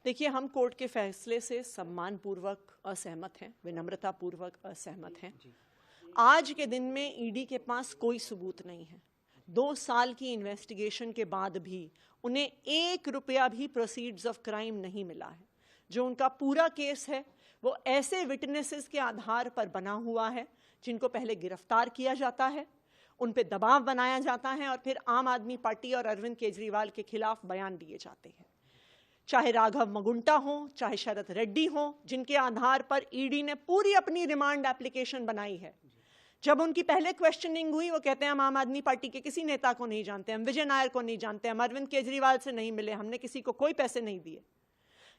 देखिए, हम कोर्ट के फैसले से सम्मानपूर्वक असहमत हैं, विनम्रतापूर्वक असहमत हैं। आज के दिन में ईडी के पास कोई सबूत नहीं है। 2 साल की इन्वेस्टिगेशन के बाद भी उन्हें 1 रुपया भी प्रोसीड्स ऑफ क्राइम नहीं मिला है। जो उनका पूरा केस है वो ऐसे विटनेसेस के आधार पर बना हुआ है जिनको पहले गिरफ्तार किया जाता है, उन पे दबाव बनाया जाता है और फिर आम आदमी पार्टी और अरविंद केजरीवाल के खिलाफ बयान दिए जाते हैं। चाहे राघव मगुंटा हो, चाहे शरद रेड्डी हो, जिनके आधार पर ईडी ने पूरी अपनी रिमांड एप्लीकेशन बनाई है। जब उनकी पहले क्वेश्चनिंग हुई, वो कहते हैं हम आम आदमी पार्टी के किसी नेता को नहीं जानते, हम विजय नायर को नहीं जानते, हम अरविंद केजरीवाल से नहीं मिले, हमने किसी को कोई पैसे नहीं दिए।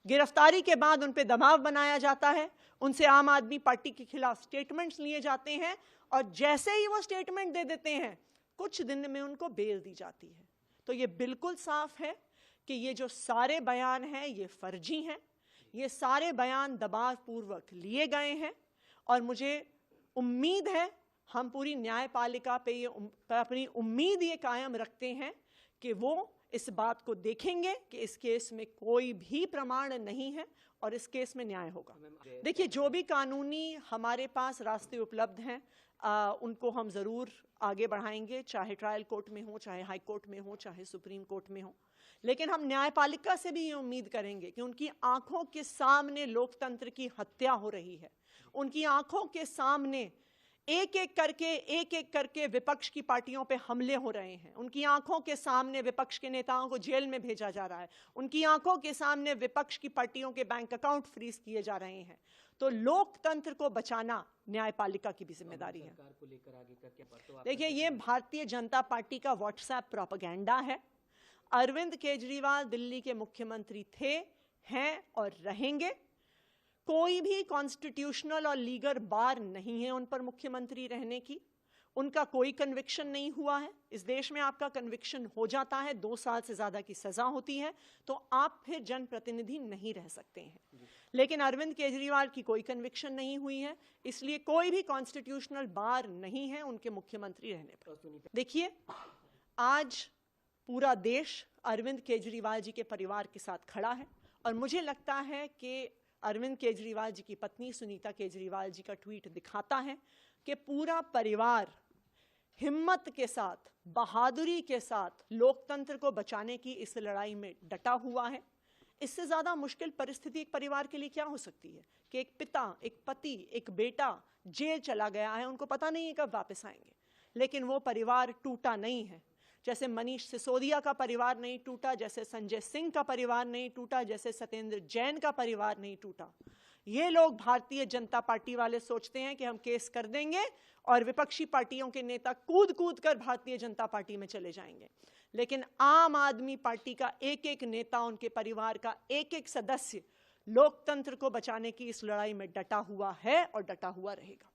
गिरफ्तारी के बाद उन पे दबाव बनाया जाता है, उनसे आम आदमी पार्टी के खिलाफ स्टेटमेंट्स लिए जाते हैं और जैसे ही वो स्टेटमेंट दे देते हैं कुछ दिन में उनको बेल दी जाती है। तो ये बिल्कुल साफ है कि ये जो सारे बयान हैं ये फर्जी हैं, ये सारे बयान दबावपूर्वक लिए गए हैं और मुझे उम्मीद है, हम पूरी न्यायपालिका पे ये अपनी उम्मीद ये कायम रखते हैं कि वो इस बात को देखेंगे कि इस केस में कोई भी प्रमाण नहीं है और इस केस में न्याय होगा। देखिए, जो भी कानूनी हमारे पास रास्ते उपलब्ध हैं उनको हम ज़रूर आगे बढ़ाएंगे, चाहे ट्रायल कोर्ट में हो, चाहे हाई कोर्ट में हो, चाहे सुप्रीम कोर्ट में हो। लेकिन हम न्यायपालिका से भी ये उम्मीद करेंगे कि उनकी आंखों के सामने लोकतंत्र की हत्या हो रही है, उनकी आंखों के सामने एक एक करके विपक्ष की पार्टियों पे हमले हो रहे हैं, उनकी आंखों के सामने विपक्ष के नेताओं को जेल में भेजा जा रहा है, उनकी आंखों के सामने विपक्ष की पार्टियों के बैंक अकाउंट फ्रीज किए जा रहे हैं। तो लोकतंत्र को बचाना न्यायपालिका की भी जिम्मेदारी है। देखिए, ये भारतीय जनता पार्टी का व्हाट्सएप प्रोपेगेंडा है। अरविंद केजरीवाल दिल्ली के मुख्यमंत्री थे, हैं और रहेंगे। कोई भी कॉन्स्टिट्यूशनल और लीगल बार नहीं है उन पर मुख्यमंत्री रहने की। उनका कोई कन्विक्शन नहीं हुआ है। इस देश में आपका कन्विक्शन हो जाता है, 2 साल से ज्यादा की सजा होती है, तो आप फिर जनप्रतिनिधि नहीं रह सकते हैं। लेकिन अरविंद केजरीवाल की कोई कन्विक्शन नहीं हुई है, इसलिए कोई भी कॉन्स्टिट्यूशनल बार नहीं है उनके मुख्यमंत्री रहने पर। देखिए, आज पूरा देश अरविंद केजरीवाल जी के परिवार के साथ खड़ा है और मुझे लगता है कि अरविंद केजरीवाल जी की पत्नी सुनीता केजरीवाल जी का ट्वीट दिखाता है कि पूरा परिवार हिम्मत के साथ, बहादुरी के साथ लोकतंत्र को बचाने की इस लड़ाई में डटा हुआ है। इससे ज्यादा मुश्किल परिस्थिति एक परिवार के लिए क्या हो सकती है कि एक पिता, एक पति, एक बेटा जेल चला गया है, उनको पता नहीं है कब वापस आएंगे, लेकिन वो परिवार टूटा नहीं है। जैसे मनीष सिसोदिया का परिवार नहीं टूटा, जैसे संजय सिंह का परिवार नहीं टूटा, जैसे सत्येंद्र जैन का परिवार नहीं टूटा। ये लोग भारतीय जनता पार्टी वाले सोचते हैं कि हम केस कर देंगे और विपक्षी पार्टियों के नेता कूद कूद कर भारतीय जनता पार्टी में चले जाएंगे। लेकिन आम आदमी पार्टी का एक एक नेता, उनके परिवार का एक एक सदस्य लोकतंत्र को बचाने की इस लड़ाई में डटा हुआ है और डटा हुआ रहेगा।